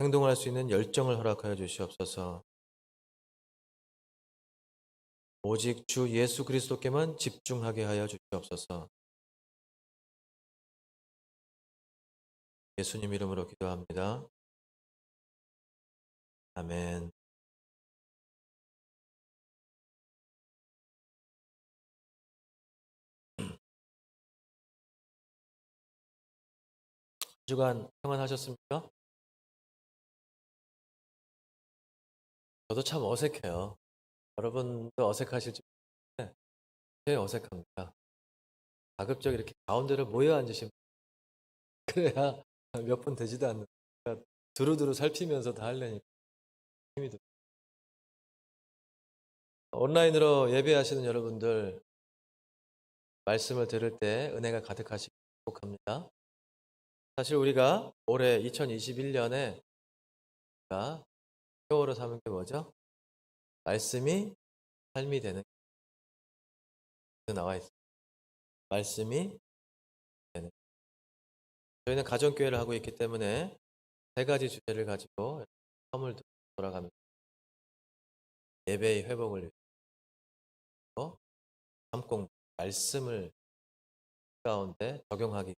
행동할 수 있는 열정을 허락하여 주시옵소서. 오직 주 예수 그리스도께만 집중하게 하여 주시옵소서. 예수님 이름으로 기도합니다. 아멘. 한 주간 평안하셨습니까? 저도 참 어색해요. 여러분도 어색하실지 모르겠는데 되게 어색합니다. 가급적 이렇게 가운데로 모여 앉으시면 그래야 몇 분 되지도 않는 그러니까 두루두루 살피면서 다 하려니까 힘이 듭니다. 온라인으로 예배하시는 여러분들 말씀을 들을 때 은혜가 가득하시기 축복합니다. 사실 우리가 올해 2021년에 표어로 삼은 게 뭐죠? 말씀이 삶이 되는 게 나와 있습니다. 말씀이 되는. 저희는 가정교회를 하고 있기 때문에 세 가지 주제를 가지고 선물 돌아가면서 예배의 회복을 위해서 삶공 말씀을 가운데 적용하기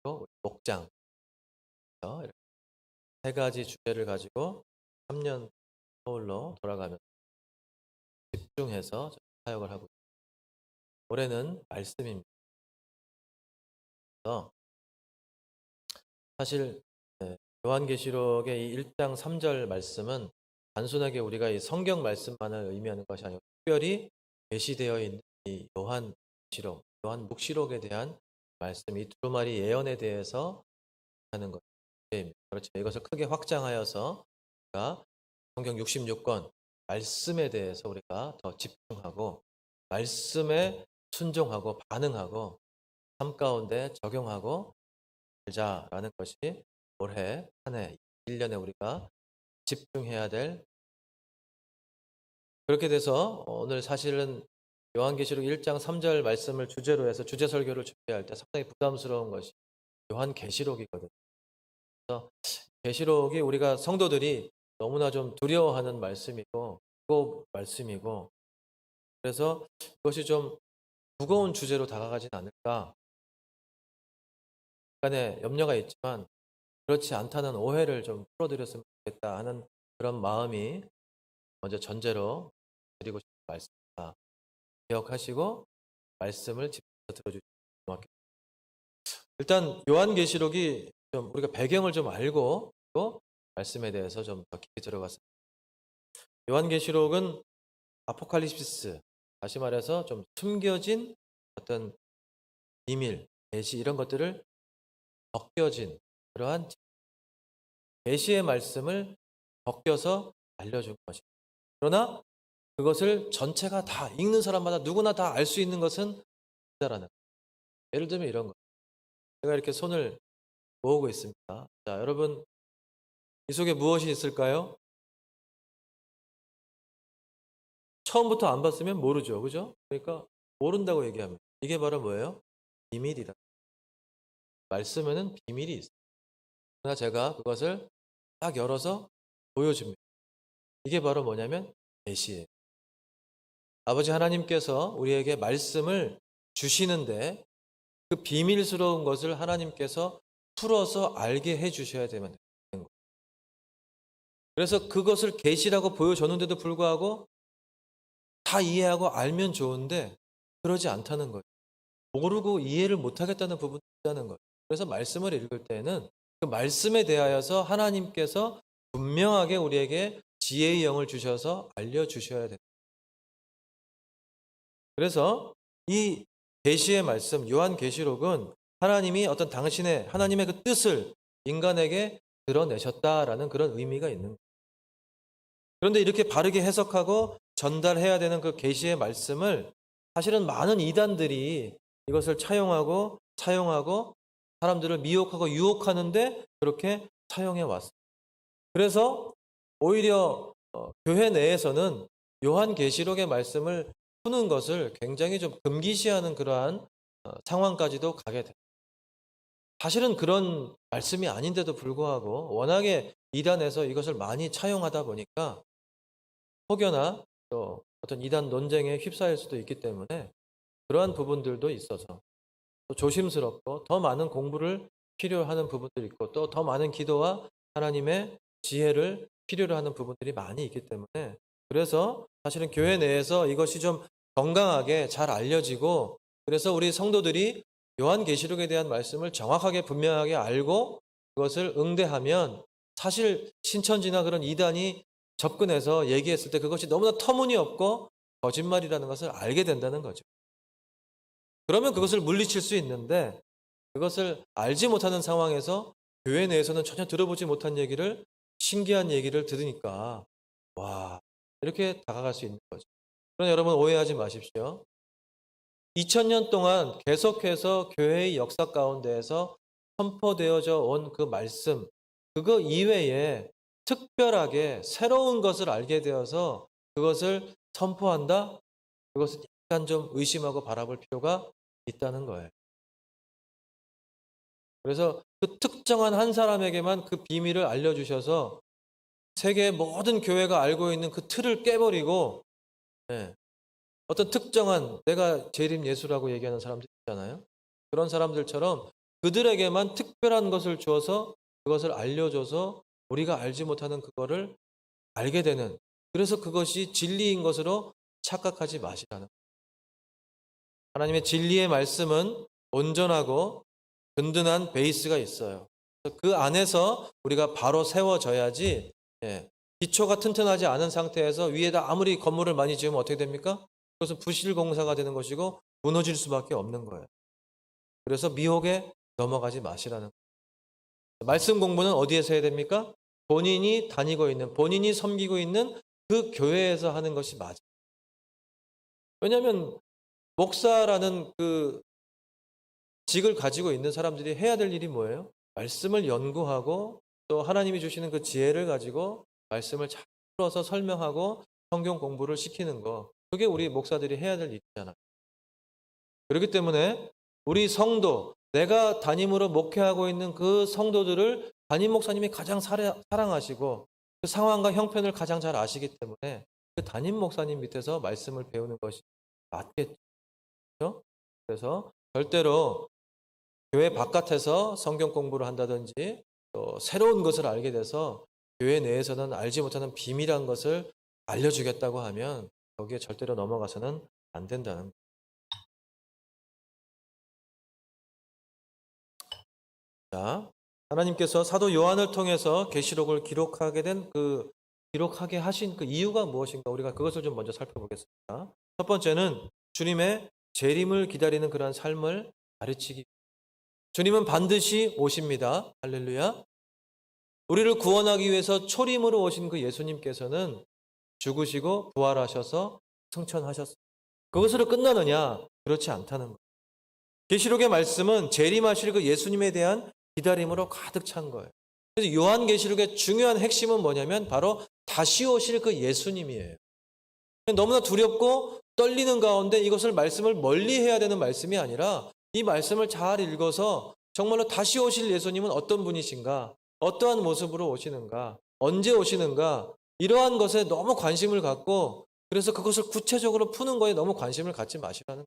위해서 목장 이렇게 세 가지 주제를 가지고 3년 서울로 돌아가면서 집중해서 사역을 하고 있습니다. 올해는 말씀입니다. 사실 요한계시록의 이 1장 3절 말씀은 단순하게 우리가 이 성경 말씀만을 의미하는 것이 아니고 특별히 계시되어 있는 이 요한계시록, 요한묵시록에 대한 말씀, 이 두루마리 예언에 대해서 하는 것입니다. 그렇지만 이것을 크게 확장하여서 우리가 성경 66권 말씀에 대해서 우리가 더 집중하고 말씀에 순종하고 반응하고 삶 가운데 적용하고 살자라는 것이 올해 한 해 1년에 우리가 집중해야 될 그렇게 돼서 오늘 사실은 요한계시록 1장 3절 말씀을 주제로 해서 주제 설교를 준비할 때 상당히 부담스러운 것이 요한계시록이거든요. 그래서 계시록이 우리가 성도들이 너무나 좀 두려워하는 말씀이고 무거운 말씀이고 그래서 그것이 좀 무거운 주제로 다가가진 않을까 약간의 염려가 있지만 그렇지 않다는 오해를 좀 풀어드렸으면 좋겠다 하는 그런 마음이 먼저 전제로 드리고 싶은 말씀입니다. 기억하시고 말씀을 집중해서 들어주시면 고맙겠습니다. 일단 요한계시록이 좀 우리가 배경을 좀 알고 또 말씀에 대해서 좀 더 깊이 들어갔습니다. 요한계시록은 아포칼립시스, 다시 말해서 좀 숨겨진 어떤 비밀, 계시 이런 것들을 벗겨진 그러한 계시의 말씀을 벗겨서 알려준 것입니다. 그러나 그것을 전체가 다 읽는 사람마다 누구나 다 알 수 있는 것은 없다라는 거예요. 예를 들면 이런 거. 제가 이렇게 손을 모으고 있습니다. 자, 여러분 이 속에 무엇이 있을까요? 처음부터 안 봤으면 모르죠. 그죠? 그러니까 모른다고 얘기합니다. 이게 바로 뭐예요? 비밀이다. 말씀에는 비밀이 있어요. 그러나 제가 그것을 딱 열어서 보여줍니다. 이게 바로 뭐냐면 계시예요. 아버지 하나님께서 우리에게 말씀을 주시는데 그 비밀스러운 것을 하나님께서 풀어서 알게 해 주셔야 되는 거예요. 그래서 그것을 계시라고 보여줬는데도 불구하고 다 이해하고 알면 좋은데 그러지 않다는 거예요. 모르고 이해를 못하겠다는 부분이 있다는 거예요. 그래서 말씀을 읽을 때는 그 말씀에 대하여서 하나님께서 분명하게 우리에게 지혜의 영을 주셔서 알려주셔야 됩니다. 그래서 이 계시의 말씀, 요한계시록은 하나님이 어떤 당신의 하나님의 그 뜻을 인간에게 드러내셨다라는 그런 의미가 있는 거예요. 그런데 이렇게 바르게 해석하고 전달해야 되는 그 계시의 말씀을 사실은 많은 이단들이 이것을 차용하고 사용하고 사람들을 미혹하고 유혹하는데 그렇게 사용해 왔어요. 그래서 오히려 교회 내에서는 요한계시록의 말씀을 푸는 것을 굉장히 좀 금기시하는 그러한 상황까지도 가게 됩니다. 사실은 그런 말씀이 아닌데도 불구하고 워낙에 이단에서 이것을 많이 차용하다 보니까 혹여나 또 어떤 이단 논쟁에 휩싸일 수도 있기 때문에 그러한 부분들도 있어서 또 조심스럽고 더 많은 공부를 필요로 하는 부분들이 있고 또 더 많은 기도와 하나님의 지혜를 필요로 하는 부분들이 많이 있기 때문에 그래서 사실은 교회 내에서 이것이 좀 건강하게 잘 알려지고 그래서 우리 성도들이 요한계시록에 대한 말씀을 정확하게 분명하게 알고 그것을 응대하면 사실 신천지나 그런 이단이 접근해서 얘기했을 때 그것이 너무나 터무니없고 거짓말이라는 것을 알게 된다는 거죠. 그러면 그것을 물리칠 수 있는데 그것을 알지 못하는 상황에서 교회 내에서는 전혀 들어보지 못한 얘기를 신기한 얘기를 들으니까 와 이렇게 다가갈 수 있는 거죠. 그러나 여러분 오해하지 마십시오. 2000년 동안 계속해서 교회의 역사 가운데에서 선포되어져 온 그 말씀 그거 이외에 특별하게 새로운 것을 알게 되어서 그것을 선포한다? 그것은 약간 좀 의심하고 바라볼 필요가 있다는 거예요. 그래서 그 특정한 한 사람에게만 그 비밀을 알려주셔서 세계의 모든 교회가 알고 있는 그 틀을 깨버리고 예, 어떤 특정한 내가 재림 예수라고 얘기하는 사람들 있잖아요. 그런 사람들처럼 그들에게만 특별한 것을 주어서 그것을 알려줘서 우리가 알지 못하는 그거를 알게 되는 그래서 그것이 진리인 것으로 착각하지 마시라는 하나님의 진리의 말씀은 온전하고 든든한 베이스가 있어요. 그 안에서 우리가 바로 세워져야지 예, 기초가 튼튼하지 않은 상태에서 위에다 아무리 건물을 많이 지으면 어떻게 됩니까? 그것은 부실공사가 되는 것이고 무너질 수밖에 없는 거예요. 그래서 미혹에 넘어가지 마시라는 거예요. 말씀 공부는 어디에서 해야 됩니까? 본인이 다니고 있는 본인이 섬기고 있는 그 교회에서 하는 것이 맞아요. 왜냐하면 목사라는 그 직을 가지고 있는 사람들이 해야 될 일이 뭐예요? 말씀을 연구하고 또 하나님이 주시는 그 지혜를 가지고 말씀을 잘 풀어서 설명하고 성경 공부를 시키는 거. 그게 우리 목사들이 해야 될 일이잖아요. 그렇기 때문에 우리 성도, 내가 담임으로 목회하고 있는 그 성도들을 담임 목사님이 가장 사랑하시고 그 상황과 형편을 가장 잘 아시기 때문에 그 담임 목사님 밑에서 말씀을 배우는 것이 맞겠죠. 그래서 절대로 교회 바깥에서 성경 공부를 한다든지 또 새로운 것을 알게 돼서 교회 내에서는 알지 못하는 비밀한 것을 알려주겠다고 하면 거기에 절대로 넘어가서는 안 된다는 거예요. 자, 하나님께서 사도 요한을 통해서 계시록을 기록하게 하신 그 이유가 무엇인가 우리가 그것을 좀 먼저 살펴보겠습니다. 첫 번째는 주님의 재림을 기다리는 그러한 삶을 가르치기. 주님은 반드시 오십니다. 할렐루야. 우리를 구원하기 위해서 초림으로 오신 그 예수님께서는 죽으시고 부활하셔서 승천하셨습니다. 그것으로 끝나느냐? 그렇지 않다는 거예요. 계시록의 말씀은 재림하실 그 예수님에 대한 기다림으로 가득 찬 거예요. 그래서 요한계시록의 중요한 핵심은 뭐냐면 바로 다시 오실 그 예수님이에요. 너무나 두렵고 떨리는 가운데 이것을 말씀을 멀리 해야 되는 말씀이 아니라 이 말씀을 잘 읽어서 정말로 다시 오실 예수님은 어떤 분이신가? 어떠한 모습으로 오시는가? 언제 오시는가? 이러한 것에 너무 관심을 갖고 그래서 그것을 구체적으로 푸는 거에 너무 관심을 갖지 마시라는 거예요.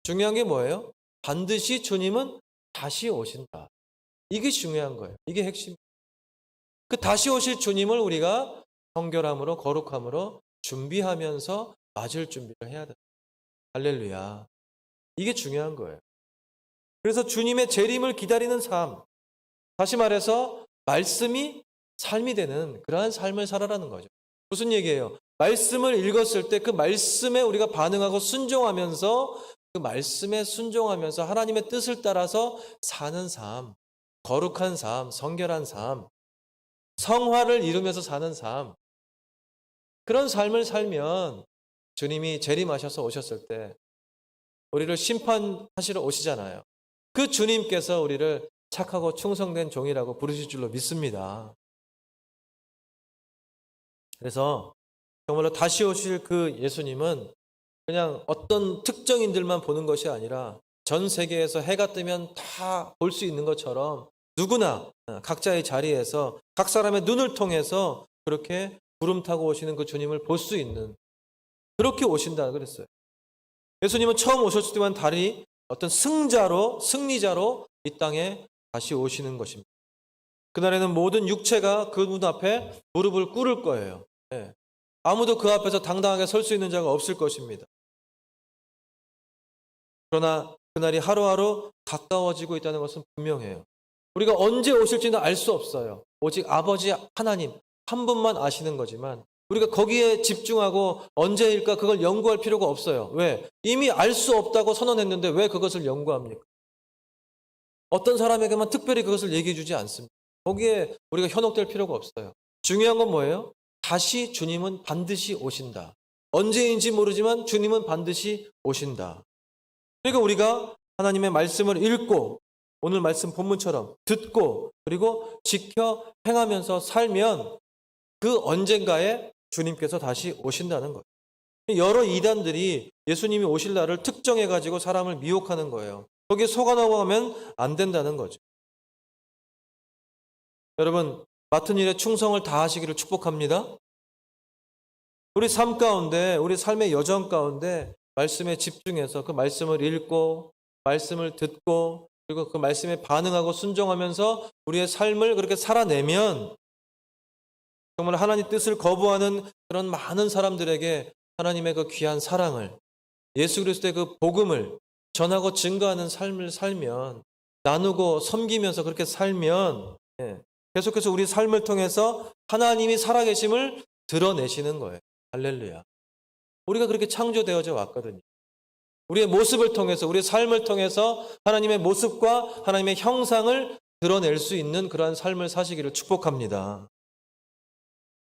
중요한 게 뭐예요? 반드시 주님은 다시 오신다. 이게 중요한 거예요. 이게 핵심. 그 다시 오실 주님을 우리가 성결함으로 거룩함으로 준비하면서 맞을 준비를 해야 된다. 할렐루야. 이게 중요한 거예요. 그래서 주님의 재림을 기다리는 삶. 다시 말해서 말씀이 삶이 되는 그러한 삶을 살아라는 거죠. 무슨 얘기예요? 말씀을 읽었을 때 그 말씀에 우리가 반응하고 순종하면서 그 말씀에 순종하면서 하나님의 뜻을 따라서 사는 삶, 거룩한 삶, 성결한 삶, 성화를 이루면서 사는 삶. 그런 삶을 살면 주님이 재림하셔서 오셨을 때 우리를 심판하시러 오시잖아요. 그 주님께서 우리를 착하고 충성된 종이라고 부르실 줄로 믿습니다. 그래서 정말로 다시 오실 그 예수님은 그냥 어떤 특정인들만 보는 것이 아니라 전 세계에서 해가 뜨면 다 볼 수 있는 것처럼 누구나 각자의 자리에서 각 사람의 눈을 통해서 그렇게 구름 타고 오시는 그 주님을 볼 수 있는, 그렇게 오신다 그랬어요. 예수님은 처음 오셨을 때만 달이 어떤 승리자로 이 땅에 다시 오시는 것입니다. 그날에는 모든 육체가 그 문 앞에 무릎을 꿇을 거예요. 예. 아무도 그 앞에서 당당하게 설 수 있는 자가 없을 것입니다. 그러나 그날이 하루하루 가까워지고 있다는 것은 분명해요. 우리가 언제 오실지는 알 수 없어요. 오직 아버지 하나님 한 분만 아시는 거지만 우리가 거기에 집중하고 언제일까 그걸 연구할 필요가 없어요. 왜? 이미 알 수 없다고 선언했는데 왜 그것을 연구합니까? 어떤 사람에게만 특별히 그것을 얘기해 주지 않습니다. 거기에 우리가 현혹될 필요가 없어요. 중요한 건 뭐예요? 다시 주님은 반드시 오신다. 언제인지 모르지만 주님은 반드시 오신다. 그러니까 우리가 하나님의 말씀을 읽고 오늘 말씀 본문처럼 듣고 그리고 지켜 행하면서 살면 그 언젠가에 주님께서 다시 오신다는 거예요. 여러 이단들이 예수님이 오실 날을 특정해가지고 사람을 미혹하는 거예요. 거기에 속아 넘어가면 안 된다는 거죠. 여러분, 맡은 일에 충성을 다하시기를 축복합니다. 우리 삶 가운데, 우리 삶의 여정 가운데 말씀에 집중해서 그 말씀을 읽고 말씀을 듣고 그리고 그 말씀에 반응하고 순종하면서 우리의 삶을 그렇게 살아내면 정말 하나님 뜻을 거부하는 그런 많은 사람들에게 하나님의 그 귀한 사랑을, 예수 그리스도의 그 복음을 전하고 증거하는 삶을 살면, 나누고 섬기면서 그렇게 살면 계속해서 우리 삶을 통해서 하나님이 살아계심을 드러내시는 거예요. 할렐루야. 우리가 그렇게 창조되어져 왔거든요. 우리의 모습을 통해서, 우리의 삶을 통해서 하나님의 모습과 하나님의 형상을 드러낼 수 있는 그러한 삶을 사시기를 축복합니다.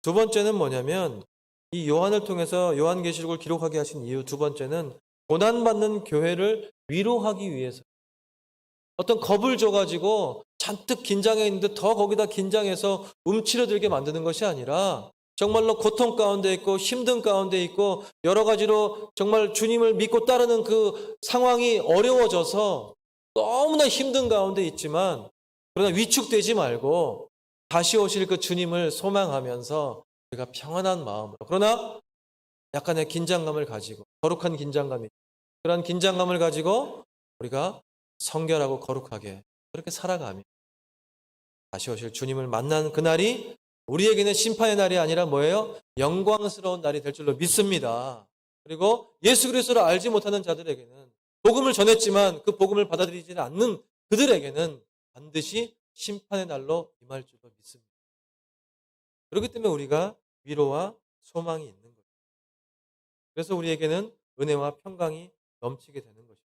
두 번째는 뭐냐면 이 요한을 통해서 요한계시록을 기록하게 하신 이유 두 번째는 고난받는 교회를 위로하기 위해서. 어떤 겁을 줘가지고 잔뜩 긴장해 있는데 더 거기다 긴장해서 움츠러들게 만드는 것이 아니라 정말로 고통 가운데 있고 힘든 가운데 있고 여러 가지로 정말 주님을 믿고 따르는 그 상황이 어려워져서 너무나 힘든 가운데 있지만 그러나 위축되지 말고 다시 오실 그 주님을 소망하면서 우리가 평안한 마음으로, 그러나 약간의 긴장감을 가지고, 거룩한 긴장감이, 그런 긴장감을 가지고 우리가 성결하고 거룩하게 그렇게 살아가며 다시 오실 주님을 만나는 그날이 우리에게는 심판의 날이 아니라 뭐예요? 영광스러운 날이 될 줄로 믿습니다. 그리고 예수 그리스도를 알지 못하는 자들에게는, 복음을 전했지만 그 복음을 받아들이지는 않는 그들에게는 반드시 심판의 날로 임할 줄로 믿습니다. 그렇기 때문에 우리가 위로와 소망이 있는 거예요. 그래서 우리에게는 은혜와 평강이 넘치게 되는 것입니다.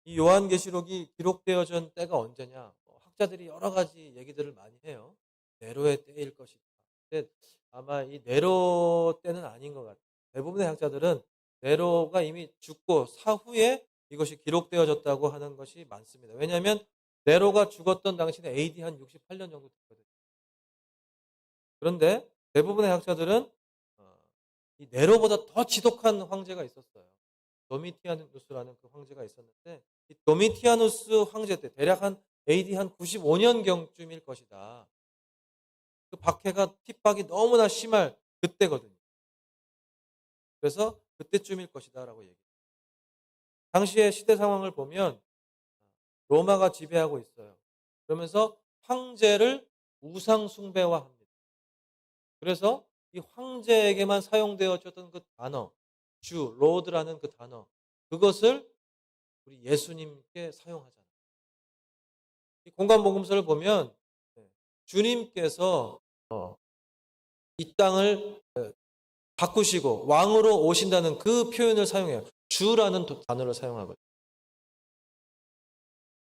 이 요한계시록이 기록되어진 때가 언제냐? 학자들이 여러 가지 얘기들을 많이 해요. 네로의 때일 것이다. 근데 아마 이 네로 때는 아닌 것 같아요. 대부분의 학자들은 네로가 이미 죽고 사후에 이것이 기록되어졌다고 하는 것이 많습니다. 왜냐하면 네로가 죽었던 당시는 AD 한 68년 정도 됐거든요. 그런데 대부분의 학자들은 이 네로보다 더 지독한 황제가 있었어요. 도미티아누스라는 그 황제가 있었는데 이 도미티아누스 황제 때 대략 한 AD 한 95년경쯤일 것이다. 그 박해가 핍박이 너무나 심할 그때거든요. 그래서 그때쯤일 것이다라고 얘기해요. 당시의 시대 상황을 보면 로마가 지배하고 있어요. 그러면서 황제를 우상 숭배화합니다. 그래서 이 황제에게만 사용되어졌던 그 단어, 주, 로드라는 그 단어, 그것을 우리 예수님께 사용하잖아요. 이 공관복음서를 보면 주님께서 이 땅을 바꾸시고 왕으로 오신다는 그 표현을 사용해요. 주라는 단어를 사용하거든요.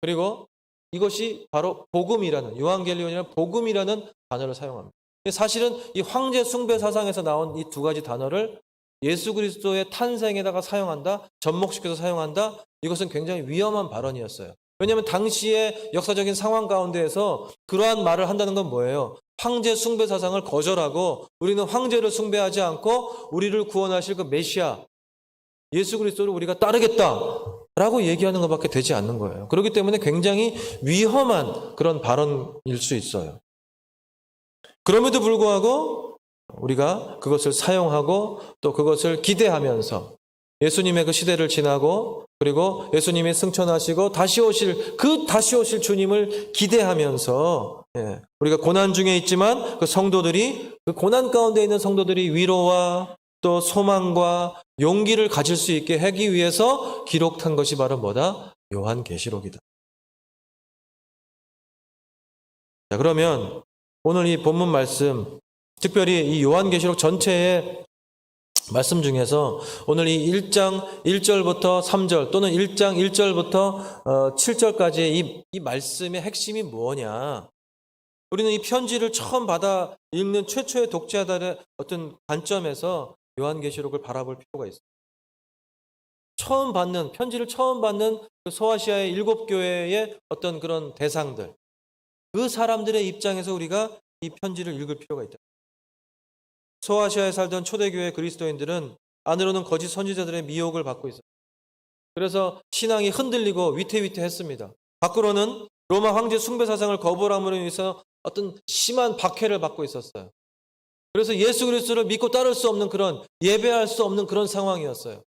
그리고 이것이 바로 복음이라는, 요한겔리온이라는 복음이라는 단어를 사용합니다. 사실은 이 황제 숭배 사상에서 나온 이 두 가지 단어를 예수 그리스도의 탄생에다가 사용한다, 접목시켜서 사용한다, 이것은 굉장히 위험한 발언이었어요. 왜냐하면 당시의 역사적인 상황 가운데에서 그러한 말을 한다는 건 뭐예요? 황제 숭배 사상을 거절하고 우리는 황제를 숭배하지 않고 우리를 구원하실 그 메시아, 예수 그리스도를 우리가 따르겠다라고 얘기하는 것밖에 되지 않는 거예요. 그렇기 때문에 굉장히 위험한 그런 발언일 수 있어요. 그럼에도 불구하고 우리가 그것을 사용하고 또 그것을 기대하면서 예수님의 그 시대를 지나고 그리고 예수님이 승천하시고 다시 오실 주님을 기대하면서 우리가 고난 중에 있지만 그 성도들이 그 고난 가운데 있는 성도들이 위로와 또 소망과 용기를 가질 수 있게 하기 위해서 기록한 것이 바로 뭐다? 요한계시록이다. 자, 그러면 오늘 이 본문 말씀, 특별히 이 요한계시록 전체의 말씀 중에서 오늘 이 1장 1절부터 3절 또는 1장 1절부터 7절까지의 이 말씀의 핵심이 뭐냐? 우리는 이 편지를 처음 받아 읽는 최초의 독자들의 어떤 관점에서 요한계시록을 바라볼 필요가 있어요. 편지를 처음 받는 그 소아시아의 7교회의 어떤 그런 대상들, 그 사람들의 입장에서 우리가 이 편지를 읽을 필요가 있다. 소아시아에 살던 초대교회 그리스도인들은 안으로는 거짓 선지자들의 미혹을 받고 있었어요. 그래서 신앙이 흔들리고 위태위태했습니다. 밖으로는 로마 황제 숭배 사상을 거부함으로 인해서 어떤 심한 박해를 받고 있었어요. 그래서 예수 그리스도를 믿고 따를 수 없는 그런, 예배할 수 없는 그런 상황이었어요.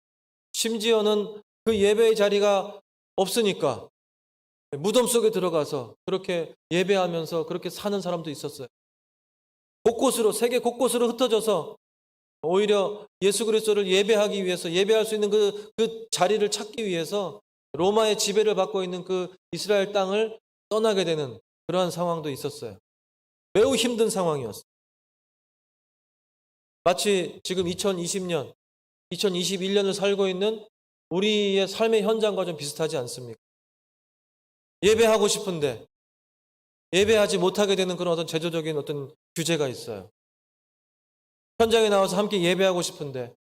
심지어는 그 예배의 자리가 없으니까 무덤 속에 들어가서 그렇게 예배하면서 그렇게 사는 사람도 있었어요. 세계 곳곳으로 흩어져서 오히려 예수 그리스도를 예배하기 위해서, 예배할 수 있는 그 자리를 찾기 위해서 로마의 지배를 받고 있는 그 이스라엘 땅을 떠나게 되는 그러한 상황도 있었어요. 매우 힘든 상황이었어요. 마치 지금 2020년, 2021년을 살고 있는 우리의 삶의 현장과 좀 비슷하지 않습니까? 예배하고 싶은데 예배하지 못하게 되는 그런 어떤 제도적인 어떤 규제가 있어요. 현장에 나와서 함께 예배하고 싶은데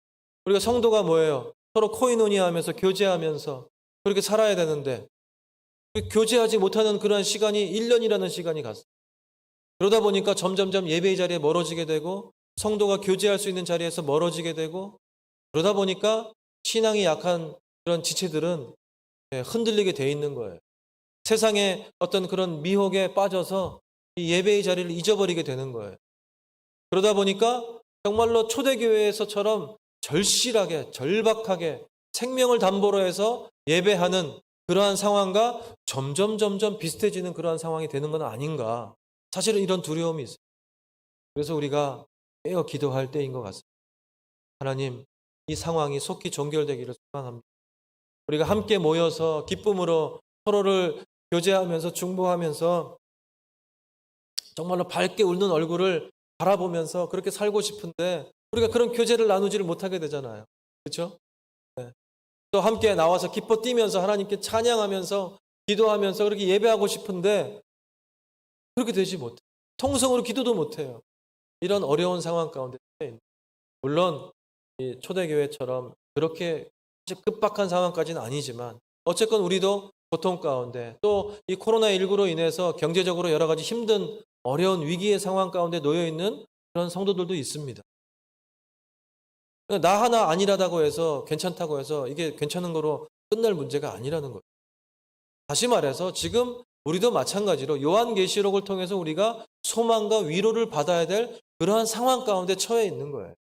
우리가 성도가 뭐예요? 서로 코이노니아하면서 교제하면서 그렇게 살아야 되는데 교제하지 못하는 그런 시간이 1년이라는 시간이 갔어요. 그러다 보니까 점점점 예배의 자리에 멀어지게 되고 성도가 교제할 수 있는 자리에서 멀어지게 되고 그러다 보니까 신앙이 약한 그런 지체들은 흔들리게 돼 있는 거예요. 세상의 어떤 그런 미혹에 빠져서 이 예배의 자리를 잊어버리게 되는 거예요. 그러다 보니까 정말로 초대교회에서처럼 절실하게, 절박하게 생명을 담보로 해서 예배하는 그러한 상황과 점점 비슷해지는 그러한 상황이 되는 건 아닌가. 사실은 이런 두려움이 있어요. 그래서 우리가 깨어 기도할 때인 것 같습니다. 하나님, 이 상황이 속히 종결되기를 소망합니다. 우리가 함께 모여서 기쁨으로 서로를 교제하면서 중보하면서 정말로 밝게 웃는 얼굴을 바라보면서 그렇게 살고 싶은데 우리가 그런 교제를 나누지를 못하게 되잖아요. 그렇죠? 네. 또 함께 나와서 기뻐 뛰면서 하나님께 찬양하면서 기도하면서 그렇게 예배하고 싶은데 그렇게 되지 못해요. 통성으로 기도도 못해요. 이런 어려운 상황 가운데 물론 이 초대교회처럼 그렇게 급박한 상황까지는 아니지만 어쨌건 우리도 고통 가운데 또 이 코로나19로 인해서 경제적으로 여러 가지 힘든 어려운 위기의 상황 가운데 놓여 있는 그런 성도들도 있습니다. 나 하나 안일하다고 해서 괜찮다고 해서 이게 괜찮은 거로 끝날 문제가 아니라는 거예요. 다시 말해서 지금 우리도 마찬가지로 요한계시록을 통해서 우리가 소망과 위로를 받아야 될 그러한 상황 가운데 처해 있는 거예요.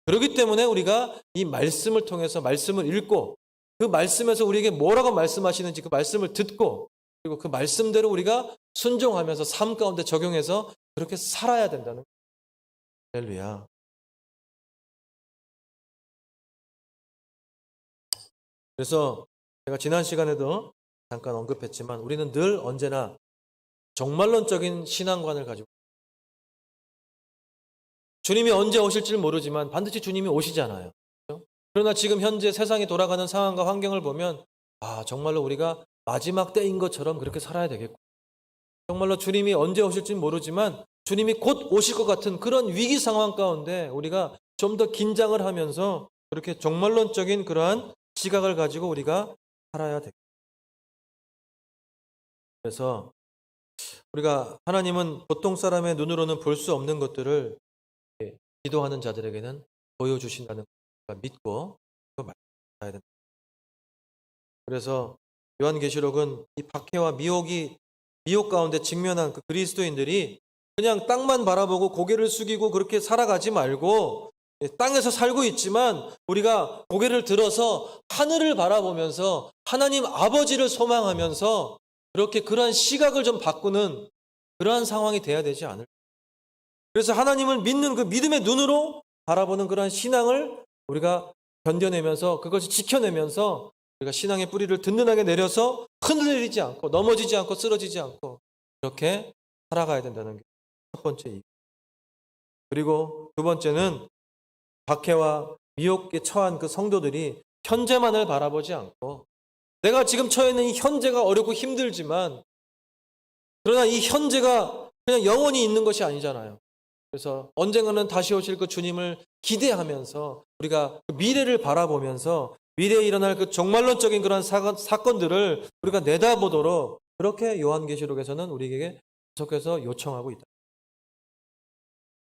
그렇기 때문에 우리가 이 말씀을 통해서 말씀을 읽고 그 말씀에서 우리에게 뭐라고 말씀하시는지 그 말씀을 듣고 그리고 그 말씀대로 우리가 순종하면서 삶 가운데 적용해서 그렇게 살아야 된다는 거예요. 할렐루야. 그래서 제가 지난 시간에도 잠깐 언급했지만 우리는 늘 언제나 정말론적인 신앙관을 가지고 주님이 언제 오실지를 모르지만 반드시 주님이 오시잖아요. 그렇죠? 그러나 지금 현재 세상이 돌아가는 상황과 환경을 보면 정말로 우리가 마지막 때인 것처럼 그렇게 살아야 되겠고 정말로 주님이 언제 오실지는 모르지만 주님이 곧 오실 것 같은 그런 위기 상황 가운데 우리가 좀 더 긴장을 하면서 그렇게 정말론적인 그러한 시각을 가지고 우리가 살아야 되겠습니다. 그래서 우리가 하나님은 보통 사람의 눈으로는 볼 수 없는 것들을 기도하는 자들에게는 보여주신다는 걸 믿고 가야 된다. 그래서 요한계시록은 이 박해와 미혹 가운데 직면한 그 그리스도인들이 그냥 땅만 바라보고 고개를 숙이고 그렇게 살아가지 말고, 땅에서 살고 있지만 우리가 고개를 들어서 하늘을 바라보면서 하나님 아버지를 소망하면서 그렇게 그러한 시각을 좀 바꾸는 그러한 상황이 돼야 되지 않을까. 그래서 하나님을 믿는 그 믿음의 눈으로 바라보는 그러한 신앙을 우리가 견뎌내면서 그것을 지켜내면서 우리가 신앙의 뿌리를 든든하게 내려서 흔들리지 않고 넘어지지 않고 쓰러지지 않고 이렇게 살아가야 된다는 게 첫 번째 이유. 그리고 두 번째는 박해와 미혹에 처한 그 성도들이 현재만을 바라보지 않고, 내가 지금 처해 있는 이 현재가 어렵고 힘들지만 그러나 이 현재가 그냥 영원히 있는 것이 아니잖아요. 그래서 언젠가는 다시 오실 그 주님을 기대하면서 우리가 그 미래를 바라보면서 미래에 일어날 그 종말론적인 그런 사건들을 우리가 내다보도록 그렇게 요한계시록에서는 우리에게 계속해서 요청하고 있다.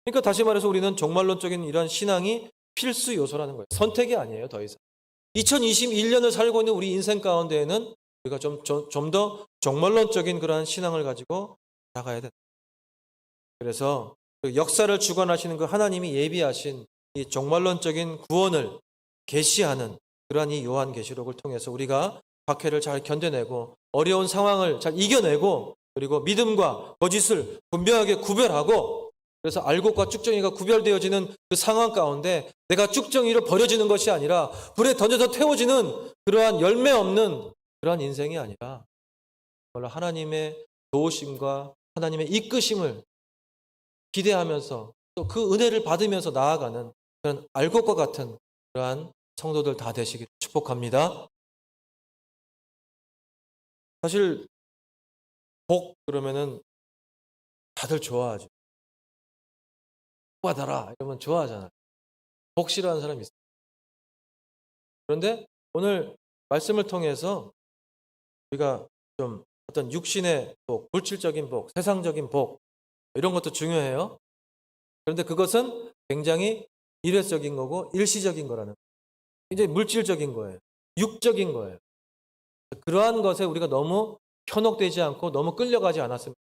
그러니까 다시 말해서 우리는 종말론적인 이런 신앙이 필수 요소라는 거예요. 선택이 아니에요, 더 이상. 2021년을 살고 있는 우리 인생 가운데에는 우리가 좀 더 종말론적인 그러한 신앙을 가지고 나가야 된다. 그래서 그 역사를 주관하시는 그 하나님이 예비하신 이 종말론적인 구원을 계시하는 그러한 이 요한계시록을 통해서 우리가 박해를 잘 견뎌내고 어려운 상황을 잘 이겨내고 그리고 믿음과 거짓을 분명하게 구별하고, 그래서 알곡과 쭉정이가 구별되어지는 그 상황 가운데 내가 쭉정이로 버려지는 것이 아니라 불에 던져서 태워지는 그러한 열매 없는 그러한 인생이 아니라 정말 하나님의 도우심과 하나님의 이끄심을 기대하면서 또 그 은혜를 받으면서 나아가는 그런 알곡과 같은 그러한 성도들 다 되시길 축복합니다. 사실 복 그러면은 다들 좋아하죠. 복 받아라 이러면 좋아하잖아요. 복 싫어하는 사람이 있어요. 그런데 오늘 말씀을 통해서 우리가 좀 어떤 육신의 복, 물질적인 복, 세상적인 복 이런 것도 중요해요. 그런데 그것은 굉장히 일회적인 거고 일시적인 거라는 거예요. 굉장히 물질적인 거예요. 육적인 거예요. 그러한 것에 우리가 너무 현혹되지 않고 너무 끌려가지 않았습니다.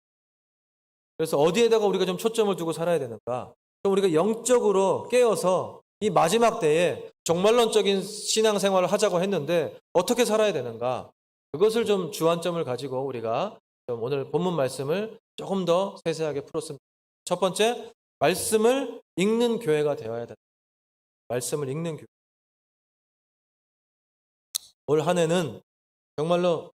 그래서 어디에다가 우리가 좀 초점을 두고 살아야 되는가? 좀 우리가 영적으로 깨어서 이 마지막 때에 종말론적인 신앙생활을 하자고 했는데 어떻게 살아야 되는가? 그것을 좀 주안점을 가지고 우리가 좀 오늘 본문 말씀을 조금 더 세세하게 풀었습니다. 첫 번째, 말씀을 읽는 교회가 되어야 된다. 말씀을 읽는 교회. 올 한 해는 정말로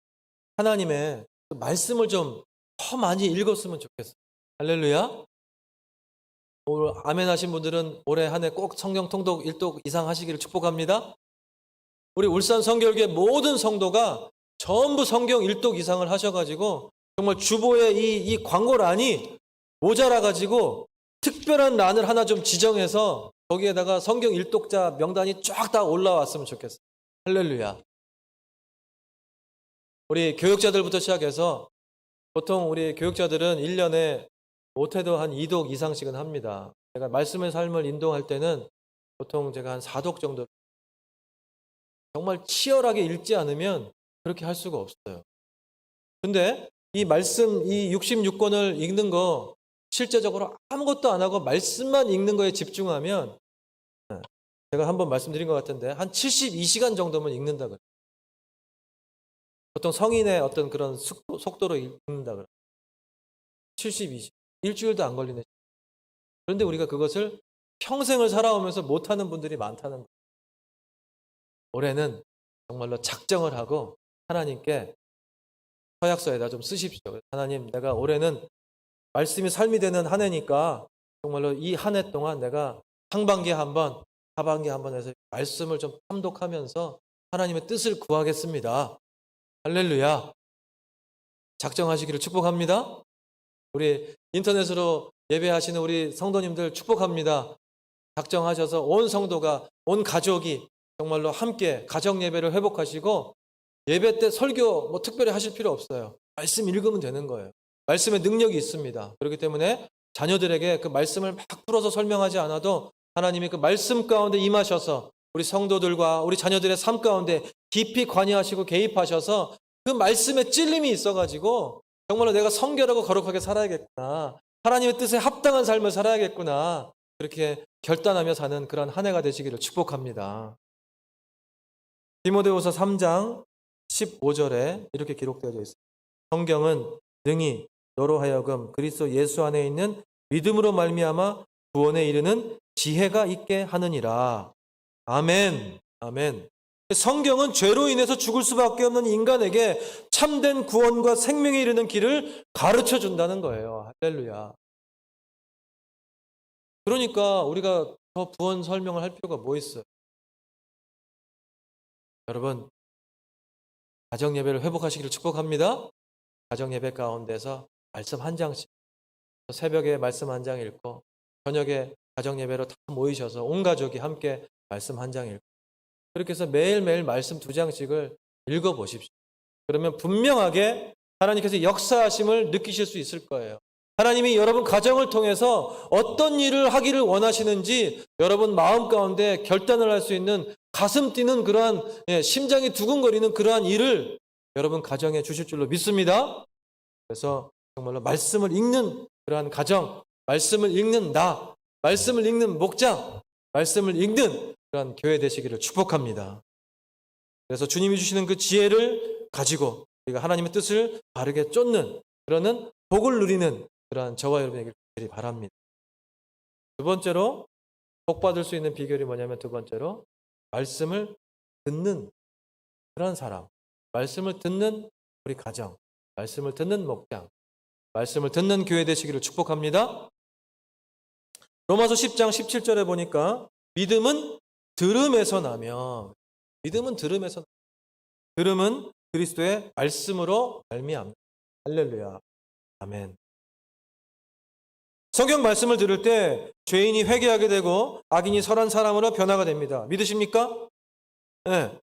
하나님의 말씀을 좀 더 많이 읽었으면 좋겠어요. 할렐루야. 오늘 아멘 하신 분들은 올해 한 해 꼭 성경 통독 1독 이상 하시기를 축복합니다. 우리 울산 성결교회 모든 성도가 전부 성경 1독 이상을 하셔가지고 정말 주보에 이 광고란이 모자라가지고 특별한 란을 하나 좀 지정해서 거기에다가 성경 1독자 명단이 쫙 다 올라왔으면 좋겠어요. 할렐루야. 우리 교육자들부터 시작해서 보통 우리 교육자들은 1년에 못해도 한 2독 이상씩은 합니다. 제가 말씀의 삶을 인도할 때는 보통 제가 한 4독 정도, 정말 치열하게 읽지 않으면 그렇게 할 수가 없어요. 근데 이 말씀, 이 66권을 읽는 거 실제적으로 아무것도 안 하고 말씀만 읽는 거에 집중하면, 제가 한번 말씀드린 것 같은데 한 72시간 정도면 읽는다 그래요. 보통 성인의 어떤 그런 속도로 읽는다 그래요. 72시간. 일주일도 안 걸리는. 그런데 우리가 그것을 평생을 살아오면서 못하는 분들이 많다는 거예요. 올해는 정말로 작정을 하고 하나님께 서약서에다 좀 쓰십시오. 하나님, 내가 올해는 말씀이 삶이 되는 한 해니까 정말로 이 한 해 동안 내가 상반기에 한 번, 하반기에 한 번 해서 말씀을 좀 탐독하면서 하나님의 뜻을 구하겠습니다. 할렐루야. 작정하시기를 축복합니다. 우리 인터넷으로 예배하시는 우리 성도님들 축복합니다. 작정하셔서 온 성도가, 온 가족이 정말로 함께 가정 예배를 회복하시고, 예배 때 설교 뭐 특별히 하실 필요 없어요. 말씀 읽으면 되는 거예요. 말씀의 능력이 있습니다. 그렇기 때문에 자녀들에게 그 말씀을 막 풀어서 설명하지 않아도 하나님이 그 말씀 가운데 임하셔서 우리 성도들과 우리 자녀들의 삶 가운데 깊이 관여하시고 개입하셔서 그 말씀에 찔림이 있어가지고 정말로 내가 성결하고 거룩하게 살아야겠구나. 하나님의 뜻에 합당한 삶을 살아야겠구나. 그렇게 결단하며 사는 그런 한 해가 되시기를 축복합니다. 디모데후서 3장 15절에 이렇게 기록되어 있습니다. 성경은 능히 너로 하여금 그리스도 예수 안에 있는 믿음으로 말미암아 구원에 이르는 지혜가 있게 하느니라. 아멘. 아멘. 성경은 죄로 인해서 죽을 수밖에 없는 인간에게 참된 구원과 생명에 이르는 길을 가르쳐 준다는 거예요. 할렐루야. 그러니까 우리가 더 부언 설명을 할 필요가 뭐 있어요? 여러분, 가정 예배를 회복하시기를 축복합니다. 가정 예배 가운데서 말씀 한 장씩, 새벽에 말씀 한 장 읽고 저녁에 가정 예배로 다 모이셔서 온 가족이 함께 말씀 한 장 읽고 그렇게 해서 매일매일 말씀 2장씩을 읽어보십시오. 그러면 분명하게 하나님께서 역사하심을 느끼실 수 있을 거예요. 하나님이 여러분 가정을 통해서 어떤 일을 하기를 원하시는지 여러분 마음 가운데 결단을 할 수 있는 가슴 뛰는 그러한 심장이 두근거리는 그러한 일을 여러분 가정에 주실 줄로 믿습니다. 그래서 정말로 말씀을 읽는 그러한 가정, 말씀을 읽는 나, 말씀을 읽는 목장, 말씀을 읽는 그러한 교회 되시기를 축복합니다. 그래서 주님이 주시는 그 지혜를 가지고 우리가 하나님의 뜻을 바르게 쫓는 그러는 복을 누리는 그러한 저와 여러분에게 되기를 바랍니다. 두 번째로 복 받을 수 있는 비결이 뭐냐면 두 번째로 말씀을 듣는 그런 사람, 말씀을 듣는 우리 가정, 말씀을 듣는 목장, 말씀을 듣는 교회 되시기를 축복합니다. 로마서 10장 17절에 보니까 믿음은 들음에서 나며 믿음은 들음에서 들음은 그리스도의 말씀으로 말미암다. 할렐루야. 아멘. 성경 말씀을 들을 때 죄인이 회개하게 되고 악인이 선한 사람으로 변화가 됩니다. 믿으십니까? 네.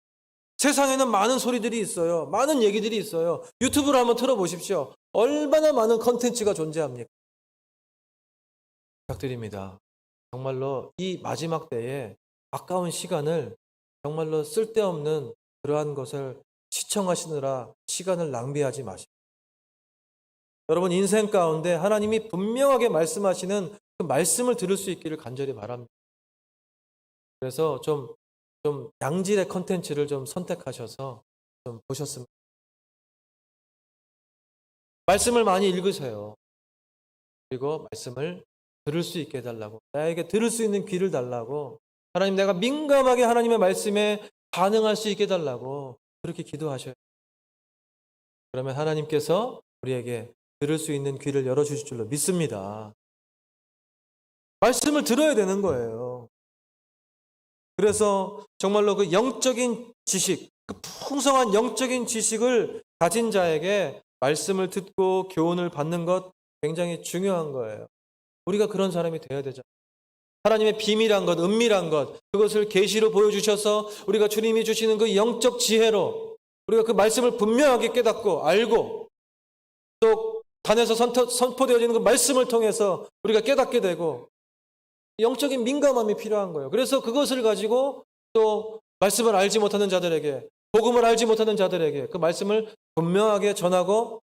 세상에는 많은 소리들이 있어요. 많은 얘기들이 있어요. 유튜브를 한번 틀어보십시오. 얼마나 많은 컨텐츠가 존재합니까? 부탁드립니다. 정말로 이 마지막 때에 아까운 시간을 정말로 쓸데없는 그러한 것을 시청하시느라 시간을 낭비하지 마십시오. 여러분 인생 가운데 하나님이 분명하게 말씀하시는 그 말씀을 들을 수 있기를 간절히 바랍니다. 그래서 좀 양질의 컨텐츠를 좀 선택하셔서 좀 보셨으면. 말씀을 많이 읽으세요. 그리고 말씀을 들을 수 있게 해달라고, 나에게 들을 수 있는 귀를 달라고, 하나님 내가 민감하게 하나님의 말씀에 반응할 수 있게 해달라고 그렇게 기도하셔요. 그러면 하나님께서 우리에게 들을 수 있는 귀를 열어주실 줄로 믿습니다. 말씀을 들어야 되는 거예요. 그래서 정말로 그 영적인 지식, 그 풍성한 영적인 지식을 가진 자에게 말씀을 듣고 교훈을 받는 것 굉장히 중요한 거예요. 우리가 그런 사람이 되어야 되죠. 하나님의 비밀한 것, 은밀한 것, 그것을 계시로 보여주셔서 우리가 주님이 주시는 그 영적 지혜로 우리가 그 말씀을 분명하게 깨닫고 알고 또 단에서 선포되어지는 그 말씀을 통해서 우리가 깨닫게 되고 영적인 민감함이 필요한 거예요. 그래서 그것을 가지고 또 말씀을 알지 못하는 자들에게, 복음을 알지 못하는 자들에게 그 말씀을 분명하게 전하고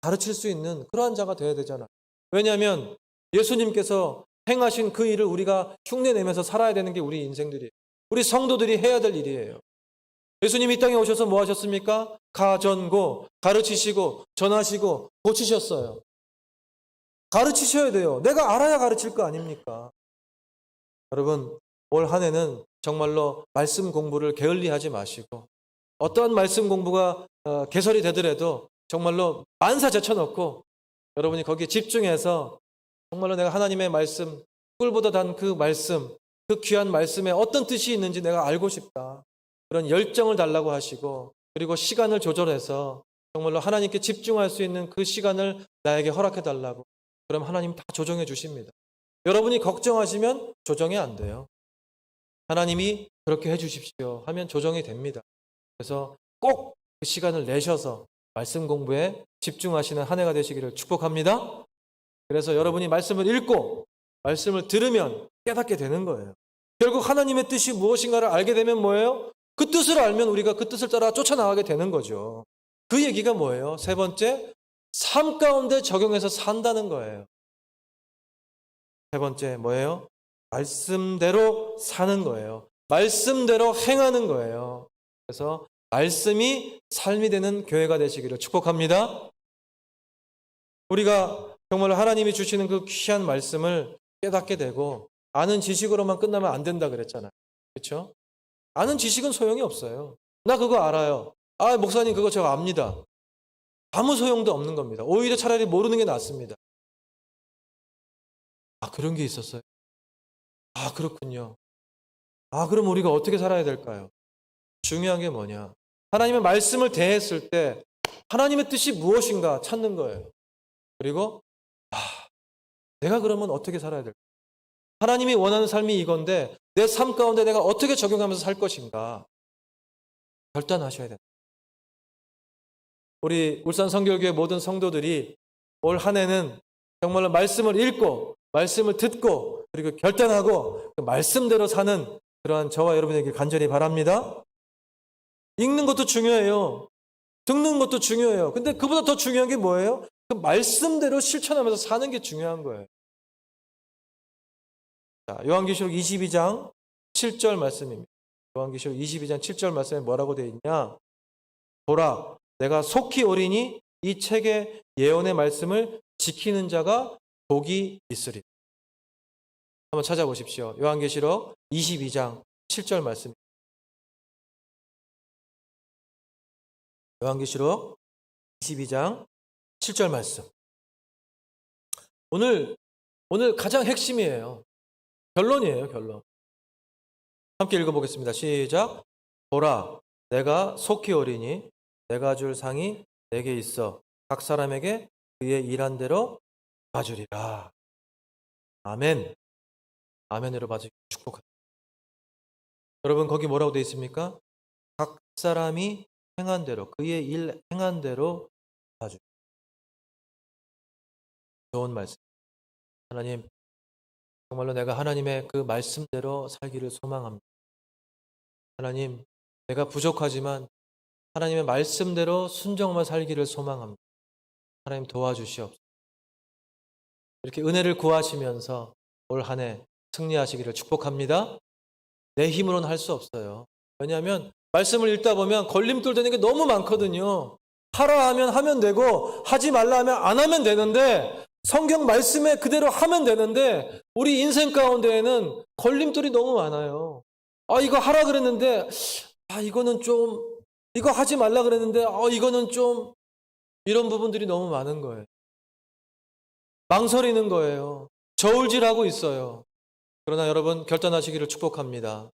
가르칠 수 있는 그러한 자가 되어야 되잖아요. 왜냐하면 예수님께서 행하신 그 일을 우리가 흉내내면서 살아야 되는 게 우리 인생들이에요. 우리 성도들이 해야 될 일이에요. 예수님이 이 땅에 오셔서 뭐 하셨습니까? 가전고, 가르치시고, 전하시고, 고치셨어요. 가르치셔야 돼요. 내가 알아야 가르칠 거 아닙니까? 여러분, 올 한 해는 정말로 말씀 공부를 게을리하지 마시고 어떠한 말씀 공부가 개설이 되더라도 정말로 만사 제쳐놓고 여러분이 거기에 집중해서 정말로 내가 하나님의 말씀, 꿀보다 단 그 말씀, 그 귀한 말씀에 어떤 뜻이 있는지 내가 알고 싶다. 그런 열정을 달라고 하시고 그리고 시간을 조절해서 정말로 하나님께 집중할 수 있는 그 시간을 나에게 허락해 달라고. 그럼 하나님 다 조정해 주십니다. 여러분이 걱정하시면 조정이 안 돼요. 하나님이 그렇게 해 주십시오 하면 조정이 됩니다. 그래서 꼭 그 시간을 내셔서 말씀 공부에 집중하시는 한 해가 되시기를 축복합니다. 그래서 여러분이 말씀을 읽고 말씀을 들으면 깨닫게 되는 거예요. 결국 하나님의 뜻이 무엇인가를 알게 되면 뭐예요? 그 뜻을 알면 우리가 그 뜻을 따라 쫓아나가게 되는 거죠. 그 얘기가 뭐예요? 세 번째, 삶 가운데 적용해서 산다는 거예요. 세 번째 뭐예요? 말씀대로 사는 거예요. 말씀대로 행하는 거예요. 그래서 말씀이 삶이 되는 교회가 되시기를 축복합니다. 우리가 정말 하나님이 주시는 그 귀한 말씀을 깨닫게 되고 아는 지식으로만 끝나면 안 된다 그랬잖아요. 그렇죠? 아는 지식은 소용이 없어요. 나 그거 알아요. 아, 목사님 그거 제가 압니다. 아무 소용도 없는 겁니다. 오히려 차라리 모르는 게 낫습니다. 아, 그런 게 있었어요. 아, 그렇군요. 아, 그럼 우리가 어떻게 살아야 될까요? 중요한 게 뭐냐? 하나님의 말씀을 대했을 때 하나님의 뜻이 무엇인가 찾는 거예요. 그리고 내가 그러면 어떻게 살아야 될까? 하나님이 원하는 삶이 이건데 내 삶 가운데 내가 어떻게 적용하면서 살 것인가? 결단하셔야 됩니다. 우리 울산 성결교회 모든 성도들이 올 한 해는 정말로 말씀을 읽고 말씀을 듣고 그리고 결단하고 그 말씀대로 사는 그러한 저와 여러분에게 간절히 바랍니다. 읽는 것도 중요해요. 듣는 것도 중요해요. 근데 그보다 더 중요한 게 뭐예요? 그 말씀대로 실천하면서 사는 게 중요한 거예요. 자, 요한계시록 22장 7절 말씀입니다. 요한계시록 22장 7절 말씀에 뭐라고 되어 있냐? 보라, 내가 속히 오리니 이 책의 예언의 말씀을 지키는 자가 복이 있으리. 한번 찾아보십시오. 요한계시록 22장 7절 말씀. 요한계시록 22장 7절 말씀. 오늘 가장 핵심이에요. 결론이에요, 결론. 함께 읽어보겠습니다. 시작. 보라, 내가 속히 오리니 내가 줄 상이 내게 있어 각 사람에게 그의 일한 대로 봐주리라. 아멘. 아멘으로 봐주기 축복합니다. 여러분 거기 뭐라고 되어 있습니까? 각 사람이 행한 대로 그의 일 행한 대로 봐주리라. 좋은 말씀. 하나님 정말로 내가 하나님의 그 말씀대로 살기를 소망합니다. 하나님 내가 부족하지만 하나님의 말씀대로 순종하며 살기를 소망합니다. 하나님 도와주시옵소서. 이렇게 은혜를 구하시면서 올 한 해 승리하시기를 축복합니다. 내 힘으로는 할 수 없어요. 왜냐하면 말씀을 읽다 보면 걸림돌 되는 게 너무 많거든요. 하라 하면 하면 되고 하지 말라 하면 안 하면 되는데 성경 말씀에 그대로 하면 되는데 우리 인생 가운데에는 걸림돌이 너무 많아요. 아, 이거 하라 그랬는데 이거는 좀, 이거 하지 말라 그랬는데 이거는 좀, 이런 부분들이 너무 많은 거예요. 망설이는 거예요. 저울질하고 있어요. 그러나 여러분 결단하시기를 축복합니다.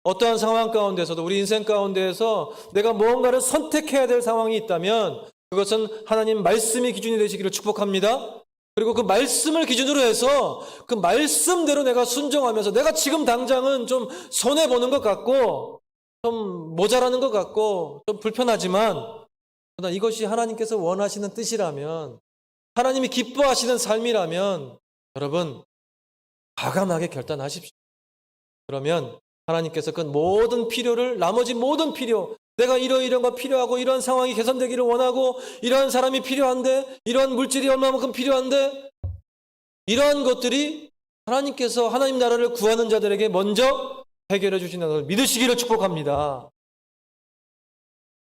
어떠한 상황 가운데서도 우리 인생 가운데에서 내가 무언가를 선택해야 될 상황이 있다면 그것은 하나님 말씀이 기준이 되시기를 축복합니다. 그리고 그 말씀을 기준으로 해서 그 말씀대로 내가 순종하면서 내가 지금 당장은 좀 손해보는 것 같고 좀 모자라는 것 같고 좀 불편하지만 그러나 이것이 하나님께서 원하시는 뜻이라면 하나님이 기뻐하시는 삶이라면 여러분 과감하게 결단하십시오. 그러면 하나님께서 그 모든 필요를 나머지 모든 필요 내가 이런 거 필요하고 이런 상황이 개선되기를 원하고 이러한 사람이 필요한데 이러한 물질이 얼마만큼 필요한데 이러한 것들이 하나님께서 하나님 나라를 구하는 자들에게 먼저 해결해 주신다는 걸 믿으시기를 축복합니다.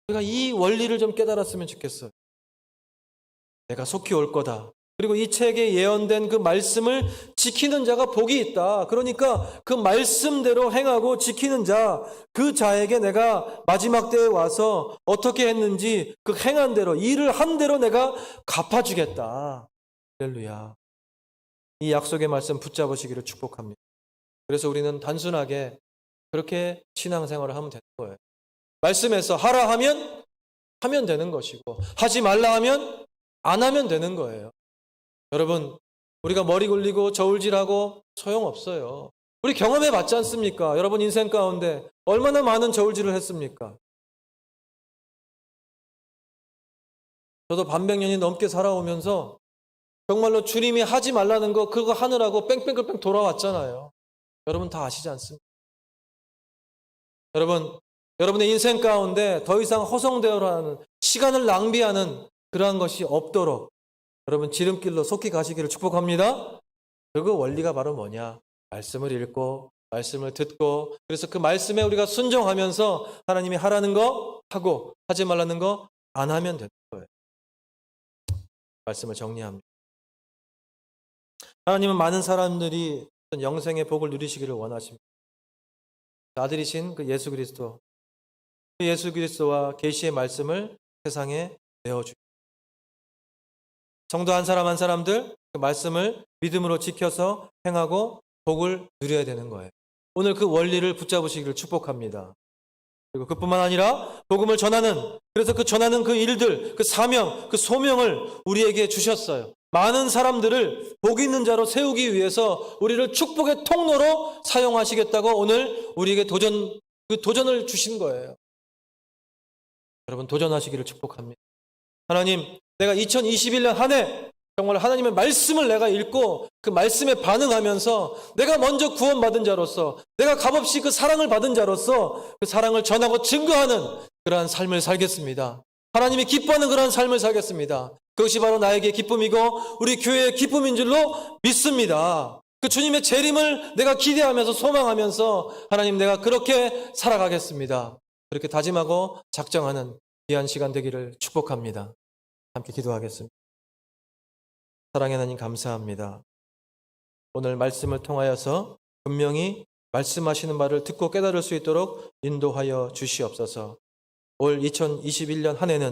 우리가 이 원리를 좀 깨달았으면 좋겠어요. 내가 속히 올 거다. 그리고 이 책에 예언된 그 말씀을 지키는 자가 복이 있다. 그러니까 그 말씀대로 행하고 지키는 자, 그 자에게 내가 마지막 때에 와서 어떻게 했는지 그 행한 대로, 일을 한 대로 내가 갚아주겠다. 할렐루야. 이 약속의 말씀 붙잡으시기를 축복합니다. 그래서 우리는 단순하게 그렇게 신앙생활을 하면 되는 거예요. 말씀에서 하라 하면 하면 되는 것이고 하지 말라 하면 안 하면 되는 거예요. 여러분 우리가 머리 굴리고 저울질하고 소용없어요. 우리 경험해 봤지 않습니까? 여러분 인생 가운데 얼마나 많은 저울질을 했습니까? 저도 반백년이 넘게 살아오면서 정말로 주님이 하지 말라는 거 그거 하느라고 뺑뺑뺑뺑 돌아왔잖아요. 여러분 다 아시지 않습니까? 여러분의 인생 가운데 더 이상 허송되어라는 시간을 낭비하는 그러한 것이 없도록 여러분 지름길로 속히 가시기를 축복합니다. 그 원리가 바로 뭐냐? 말씀을 읽고 말씀을 듣고 그래서 그 말씀에 우리가 순종하면서 하나님이 하라는 거 하고 하지 말라는 거 안 하면 되는 거예요. 말씀을 정리합니다. 하나님은 많은 사람들이 영생의 복을 누리시기를 원하십니다. 아들이신 그 예수 그리스도, 그 예수 그리스도와 계시의 말씀을 세상에 내어주십니다. 성도 한 사람 한 사람들 그 말씀을 믿음으로 지켜서 행하고 복을 누려야 되는 거예요. 오늘 그 원리를 붙잡으시기를 축복합니다. 그리고 그뿐만 아니라 복음을 전하는, 그래서 그 전하는 그 일들, 그 사명, 그 소명을 우리에게 주셨어요. 많은 사람들을 복 있는 자로 세우기 위해서 우리를 축복의 통로로 사용하시겠다고 오늘 우리에게 도전을 주신 거예요. 여러분 도전하시기를 축복합니다. 하나님, 내가 2021년 한 해 정말 하나님의 말씀을 내가 읽고 그 말씀에 반응하면서 내가 먼저 구원받은 자로서 내가 값없이 그 사랑을 받은 자로서 그 사랑을 전하고 증거하는 그러한 삶을 살겠습니다. 하나님이 기뻐하는 그러한 삶을 살겠습니다. 그것이 바로 나에게 기쁨이고 우리 교회의 기쁨인 줄로 믿습니다. 그 주님의 재림을 내가 기대하면서 소망하면서 하나님 내가 그렇게 살아가겠습니다. 그렇게 다짐하고 작정하는 귀한 시간 되기를 축복합니다. 함께 기도하겠습니다. 사랑의 하나님 감사합니다. 오늘 말씀을 통하여서 분명히 말씀하시는 말을 듣고 깨달을 수 있도록 인도하여 주시옵소서. 올 2021년 한 해는